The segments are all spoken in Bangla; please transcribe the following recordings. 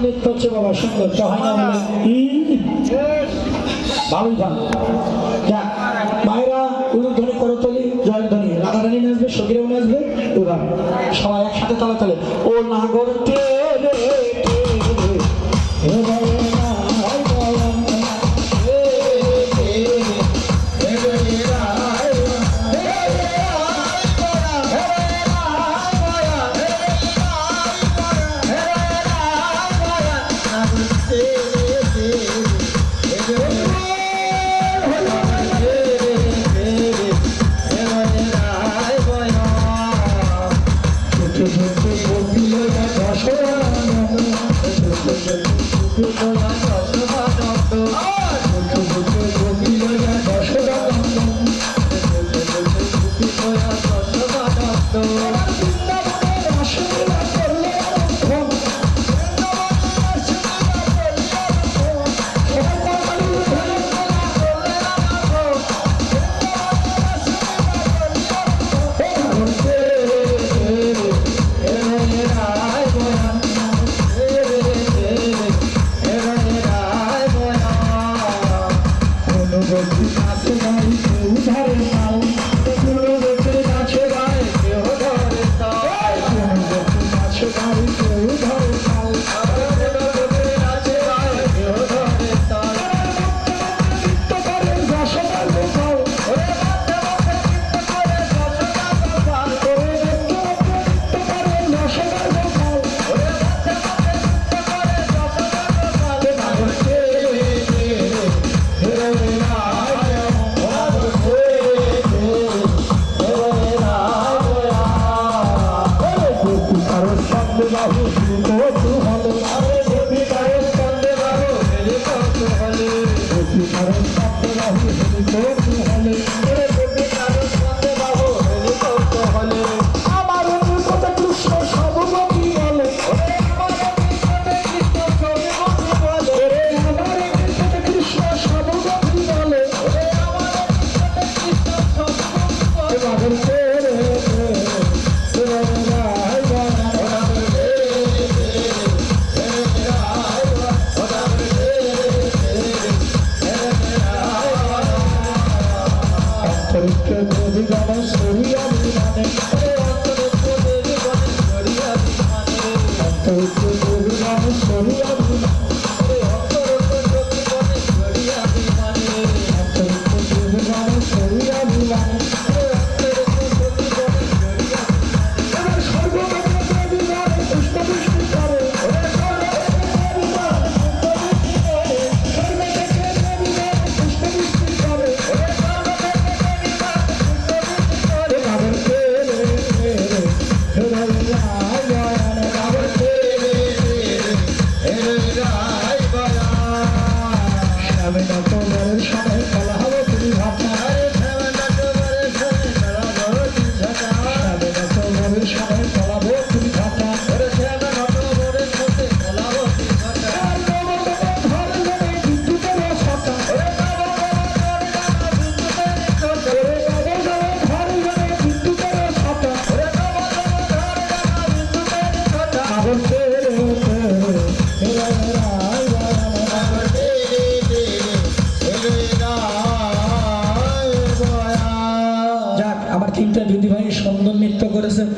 নৃত্য হচ্ছে বাবা সুন্দর হয় না বলে ভালোই ভালো। যাক মায়েরা উলুধ্বনি করতলি জয়ধ্বনি রাধারানী নাচবে সগিরাও নাচবে এবার সবাই একসাথে তালে তালে ও নাগর টেরে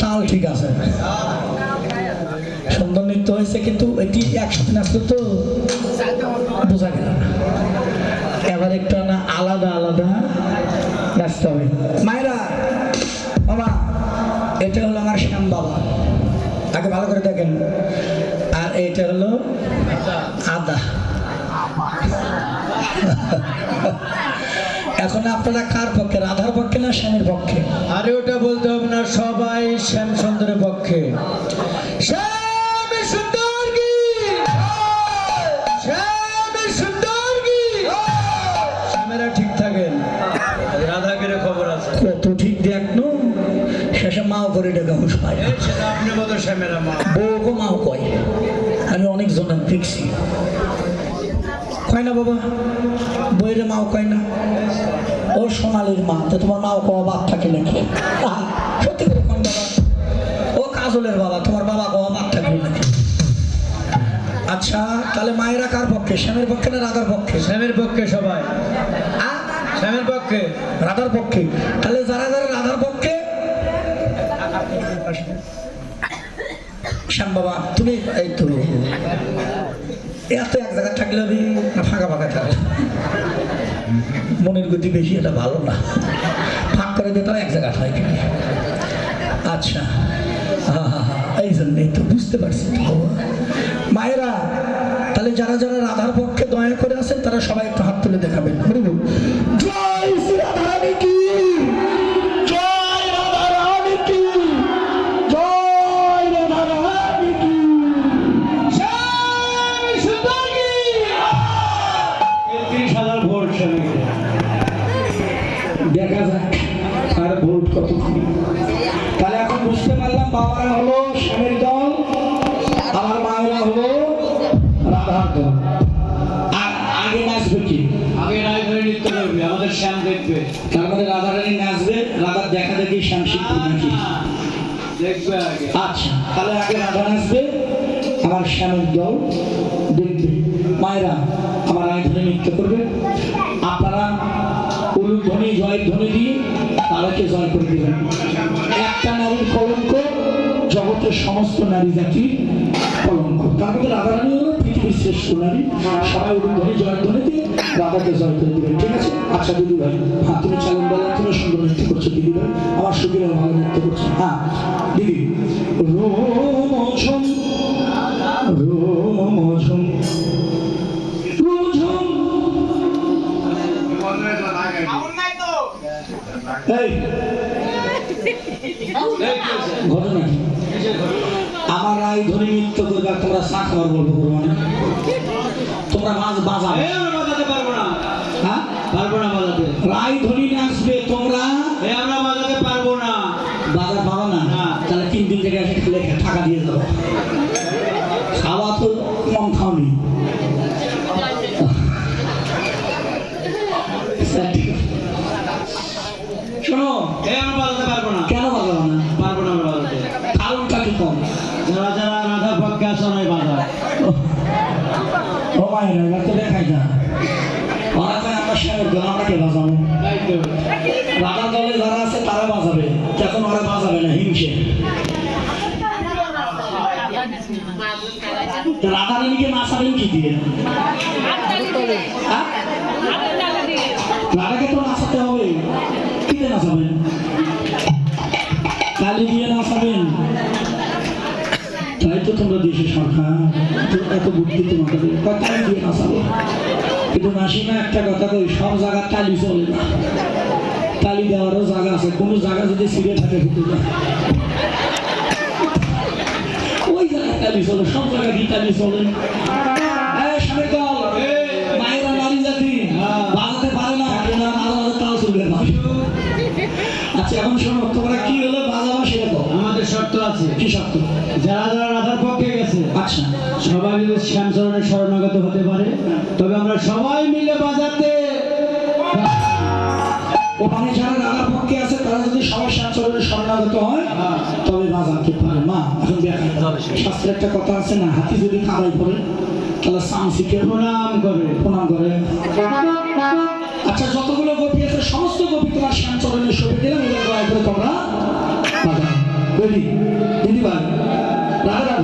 তাল ঠিক আছে সুন্দর নৃত্য হয়েছে কিন্তু এটি একসাথে নাচতে তো বোঝা গেল না এবার একটা না আলাদা আলাদা নাচতে হবে মায়েরা বাবা এটা হলো আমার শ্যাম বাবা তাকে ভালো করে দেখেন আর এটা হলো আদা এখন আপনারা কার পক্ষে রাধার পক্ষে না শ্যামের পক্ষে আরে ওটা বলতে হবে না সবাই শ্যাম সুন্দরের পক্ষে শ্যাম সুন্দর কি শ্যাম সুন্দর কি শ্যামেরা ঠিক থাকেন রাধাকে খবর আছে কত ঠিক দেখনো শেষে মাও করে ডেকে হুশ পায় সেটা আপনি বলতো শ্যামেরা মা বউকে মাও কয় আমি অনেক জনের দেখছি কয় না বাবা বইয়ের মাও কয় না ও সোনালির মা তো তোমার মাও কওয়া বাপ থাকে নাকি সত্যি করে কোন বাবা ও কাজলের বাবা তোমার বাবা কওয়া বাপ থাকে নাকি আচ্ছা তাহলে মায়েরা কার পক্ষে, শ্যামের পক্ষে না রাধার পক্ষে? শ্যামের পক্ষে সবাই, আ? শ্যামের পক্ষে। রাধার পক্ষে। তাহলে যারা যারা রাধার পক্ষে, শ্যাম বাবা তুমি এই তো এত এক জায়গায় থাকলে আমি না ফাঁকা ফাঁকা থাকলে মনের গতি বেশি, এটা ভালো না, ফাঁক করে দিতাম এক জায়গা হয় কি। আচ্ছা এই জন্যই তো বুঝতে পারছি তো বাবা। মায়েরা তাহলে যারা যারা রাধার পক্ষে দয়া করে আছেন তারা সবাই একটু হাত তুলে দেখাবেন। বলুন জয় শ্রী রাধারানী কি, জয় রাধারানী কি, জয় রাধারানী কি, শ্যাম সুন্দর কি। 30,000 ভোট শ্যামীকে। দেখা যাক আর ভোট কত। তাহলে এখন বুঝতে পারলাম বাবারা হলো শ্যামের দল, আমার মায়েরা হলো রাধার দল। আর আগে নাচবে কি? আগে রায়ধরে নৃত্য করবে, আমাদের শ্যাম দেখবে। তার মানে রাধারানী নাচবে, রাধার দেখা দেখি শ্যাম শিখবে নাকি? দেখবে আগে। আচ্ছা তাহলে আগে রাধা নাচবে, আমার শ্যামের দল দেখবে। মায়েরা আমার রায়ধরে নৃত্য করবে, আপনারা উলুধ্বনি জয়ধ্বনি দিয়ে তারাকে জয় করে দেবেন। একটা নারীর কলঙ্ক জগতের সমস্ত নারী জাতির কলঙ্ক। তার মধ্যে রাধারানী হলো পৃথিবীর শ্রেষ্ঠ নারী। সবাই উলুধ্বনি জয়ধ্বনি দিয়ে রাধাকে জয় করে দেবেন, ঠিক আছে? আচ্ছা দিদি ভাই, হ্যাঁ তুমি চালন বলেন, তুমি সুন্দর নৃত্য করছো দিদি ভাই, আমার সুখীরা ভালো নৃত্য করছো। হ্যাঁ দিদি, রোমঝম রোমঝম রোমঝম। এই ঘটনা কি? আমার রায়ধনী নৃত্য করবে আর তোমরা চা খাবার গল্প করবো, মানে তোমরা মাছ বাজাবে। আমরা বাজাতে পারবো না। হ্যাঁ পারবো না বাজাতে। রায়ধনী নাচবে, তোমরা আমরা বাজাতে পারবো না। বাজার পাবো না। তাহলে 3 দিন থেকে এসে খেলে টাকা দিয়ে দাও, খাওয়া তো কম খাওনি। শোনো, আমরা বাজাতে পারবো না। কেন বাজাবো না? পারবো না আমরা বাজাতে। কারণটা কি কম? যারা যারা রাধার পক্ষে আসে ওরাই বাজায়। ও মায়েরা এবার তো দেখাই না, ওরা কয় আমরা শ্যামের দল, আমরা কে বাজাবো? তাই তো। রাধা দলে যারা আছে তারা বাজাবে, এখন ওরা বাজাবে না, হিংসে। রাধারানীকে নাচাবেন কি দিয়ে? হ্যাঁ? রাধাকে তো নাচাতে হবে, কি দিয়ে নাচাবেন? কালি দিয়ে নাচাবেন। তাই তো তোমরা দেশে সরকার এত বুদ্ধি তোমাকে কালি দিয়ে নাচাবো। কিন্তু নাসিমা একটা কথা কই, সব জায়গায় তালি চলে না, তালি দেওয়ারও জায়গা আছে। কোনো জায়গা যদি ছিঁড়ে থাকে ভিতরে ওই জায়গায় তালি চলে, সব জায়গায় কি তালি চলে? স্বামীর দল, মায়েরা নারী জাতি বাজাতে পারে না, মাঝে মাঝে তাও চলবে না। আচ্ছা এখন শোনো, তোমরা কি হলো বাজাবো সেটা কও। আমাদের শর্ত আছে। কি শর্ত? যারা যারা রাধার পক্ষে গেছে আচ্ছা সবাই যদি শ্যামচরণের শরণাগত হতে পারে তবে আমরা সবাই মিলে বাজাতে। ওখানে যারা রাধার পক্ষে আছে তারা যদি সবাই শ্যামচরণের শরণাগত হয় তবে বাজাতে পারে। মা এখন দেখা শাস্ত্রে একটা কথা আছে না, হাতি যদি কাদাই পড়ে তাহলে সামসিকে প্রণাম করে। প্রণাম করে। আচ্ছা যতগুলো গোপী আছে সমস্ত গোপী তোমার শ্যামচরণের ছবি দিলাম, এবার দয়া করে তোমরা বাজাও। রেডি দিদি ভাই, রাধা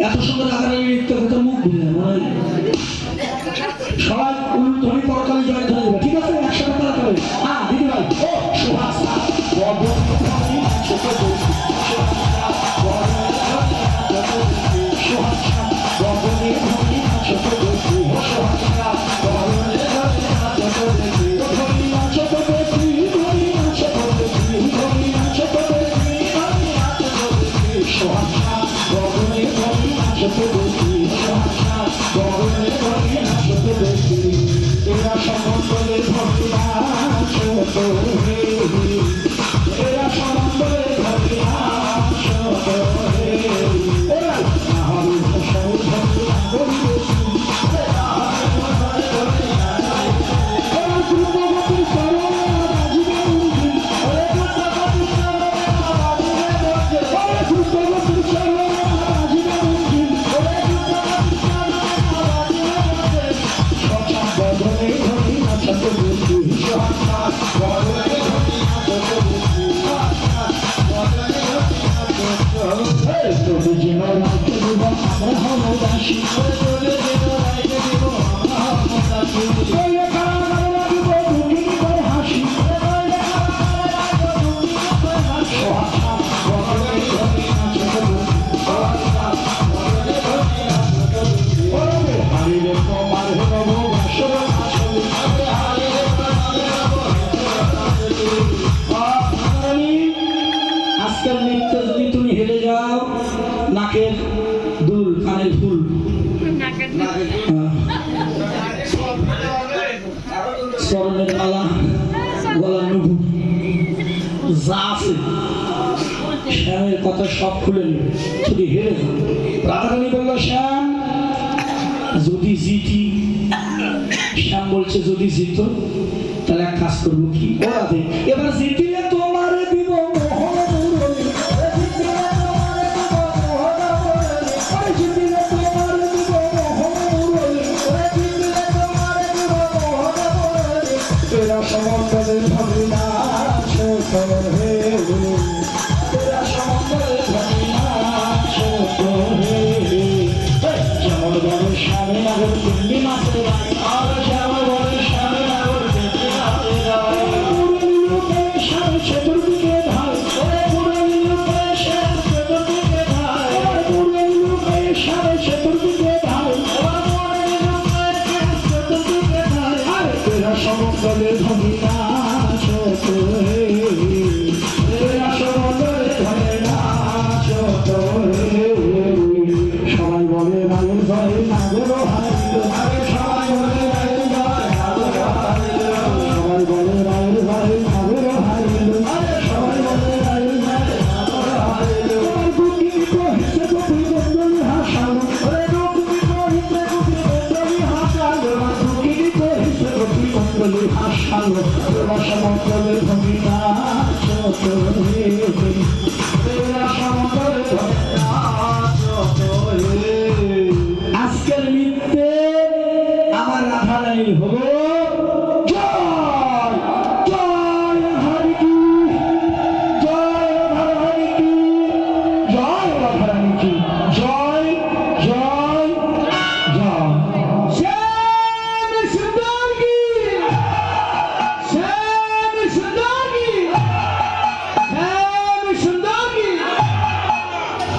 এত সুন্দর আকারে নৃত্য করতে মুখ বুঝে সবাই সোহাগা গগনে গগনে নাচতে দেখি সোহাগা গগনে গগনে নাচতে দেখি এরা সমন্তলে ভক্তি নাচ হে এরা সমন্তলে ভক্তি নাচ হে এরা হরি সৌ ভক্তি নাগরি আজকের নৃত্য যদি তুমি হেরে যাও নাকের দুল কানের ফুল স্বর্ণের মালা গলার নুপুর যা আছে শ্যামের কথা সব খুলে নেবে যদি হেরে যাও। রাধারানী বলল শ্যাম যদি জিতি, শ্যাম বলছে যদি জিত তাহলে এক কাজ করবো কি ওরা দেখ এবার জিতিলে তোমার দিব সমন্তলের ভক্তি নাচ হে এরা সমন্তলের ভক্তি নাচ হে যেমন বড় স্বামী নাগর দিল্লি মাসে আর যেমন বড় স্বামী নাগর দিল্লি মাসে স্বামী চতুর্দিকে ধার চতুর্দিকে ধার স্বামী চতুর্দিকে ধার চতুর্দিকে ধার এরা সমন্তলের ভক্তি নাচ হে এরা সমন্তলের ভক্তি নাচ হে সবাই বলে নাগর ভাই নাগর ভাই সবাই বলে নাগর ভাই নাগর ভাই সবাই বলে নাগর ভাই নাগর ভাই সবাই বলে নাগর ভাই নাগর ভাই তোমার বুকি কহিছে কপি বন্ধনী হাসাল ওরে বুকি কহিছে কপি বন্ধনী হাসাল তোমার বুকি কহিছে কপি বন্ধনী হাসাল তোমার সমন্তলের ভূমি নাচ হে এরা সমন্তলের ভূমি নাচ হে আজকের নৃত্যে আমার রাধারানীর হল জয় জয় রাধারানী কি জয় রাধারানী কি জয় রাধারানী কি জয় জয় জয় শ্যাম সুন্দর কি শ্যাম সুন্দর কি শ্যাম সুন্দর কি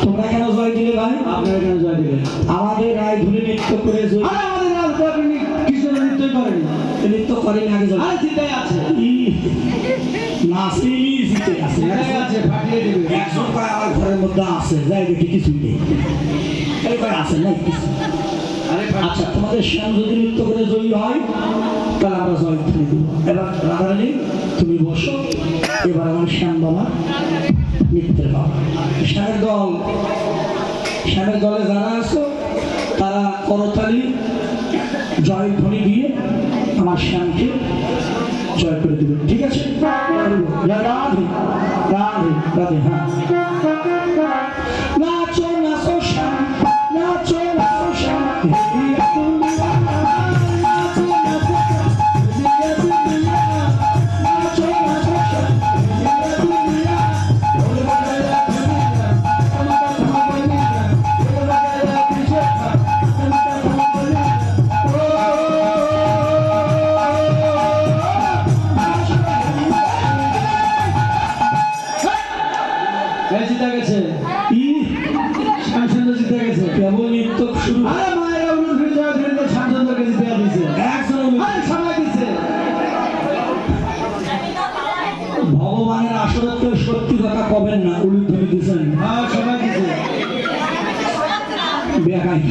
তোমরা কেন জয় দিলে ভাই আপনারা কেন জয় দিলেন? আমাদের রায় ধরে নৃত্য করে জয় আরে আমাদের রাজধানী কিছু নৃত্য করেন, নৃত্য করেন আগে জয় আরে চিন্তাই আছে নাসিনি জিতে আছে চিন্তাই আছে ফাটিয়ে দিবে। একজন কয় আমার ঘরের মধ্যে আছে যাই দেখি কিছুই নেই এই কয় আছে নাই কিছু আরে আচ্ছা তোমাদের শ্যাম যদি নৃত্য করে জয়ী হয় তাহলে আমরা জয় ধরে দেবো এবার রাধারানী তুমি বসো এবার আমার শ্যাম বাবা নৃত্যের বাবা শ্যামের দলে যারা আছো তারা করতালি জয়ধ্বনি দিয়ে আমার শ্যামকে জয় করে দেবেন ঠিক আছে রাধে রাধে রাধে হ্যাঁ নাচো নাচো শ্যাম নাচো নাচো শ্যাম এই চিন্তা গেছে ই নাই।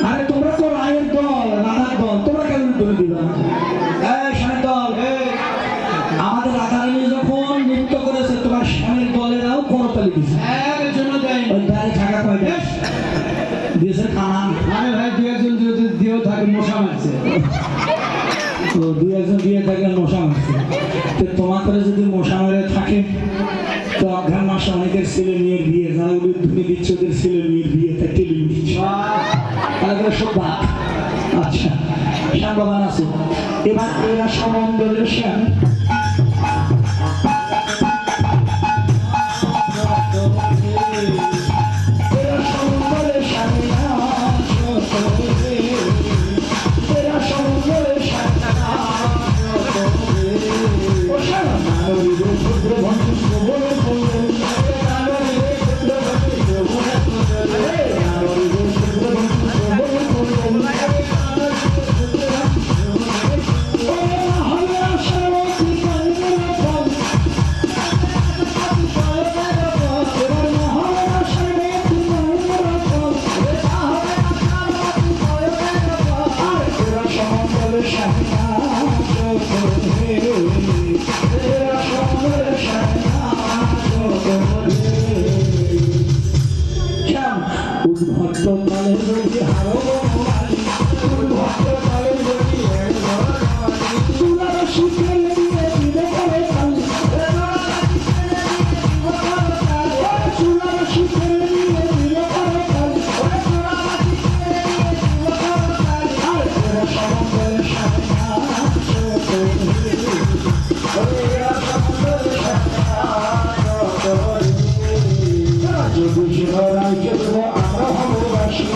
আরে তোমরা তো রায়ের দল, রাধার দল, তোমরা কেন ধরে দিবা? এই স্বামীর দল, আমাদের রাধারানী যখন নৃত্য করেছে তোমার স্বামীর দলেরাও করতালি দিয়েছে। এর জন্য দেয় ওই দাঁড়িয়ে থাকা কয়টা দিয়েছে খানা। আরে ভাই দুই একজন যদি দিয়েও থাকে মশা মারছে তো দুই একজন দিয়ে থাকলে মশা মারছে। তো তোমার করে যদি মশা মেরে থাকে তো অঘ্রাণ মাসে অনেকের ছেলে মেয়ের বিয়ে, যারা উলুধ্বনি দিচ্ছে ওদের ছেলে মেয়ের বিয়ে তা টেলিং দিচ্ছে, তাহলে করে সব বাদ। আচ্ছা শ্যাম বাবা আছে, এবার এরা সমন্দলের শ্যাম এরা সমন্দলের শ্যামে নাচো তোরে, এরা সমন্দলের শ্যামে নাচো তোরে। ও শ্যাম নারী রে ক্ষুদ্র ভঞ্জ বলে বলে, নারী রে ক্ষুদ্র ভঞ্জ বলে বলে, নারী রে ক্ষুদ্র ভঞ্জ বলে বলে। উদ্ভক্ত কালে যদি হারো উদ্ভক্ত কালে যদি তুলার শিখে দিয়ে দিবে করে কাল, তুলার শিখে দিয়ে দিবে করে কাল। আর এরা সমন্দলের সামনে নাচো তোরে, এরা সমন্দলের সামনে নাচো তোরে। যদি শিবরায়কে দেব আমরা হব বাসী,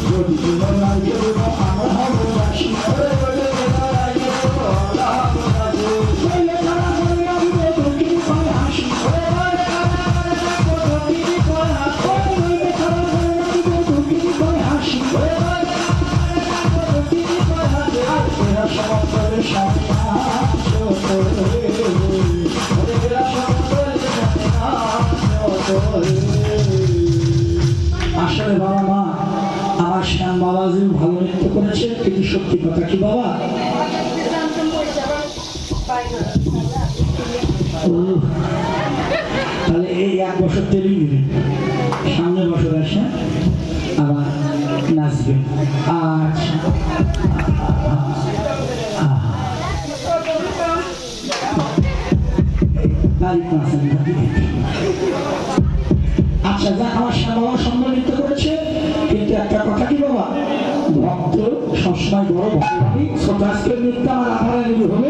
যদি শিবরায়কে দেব আমরা হব বাসী। আসলে বাবা মা আমার শ্যাম বাবা যে ভালো নৃত্য করেছে কিন্তু সত্যি কথা কি বাবা? তাহলে এই এক বছর ট্রেনিং দিবেন, সামনে বছর আসে আবার নাচবে। আচ্ছা আচ্ছা যাক, আমার শ্যাম বাবা সুন্দর নৃত্য করেছে কিন্তু একটা কথা কি বাবা, ভক্ত সবসময় বড় ভগবানই ছোট। আজকের নৃত্য আমার রাধারানী হবে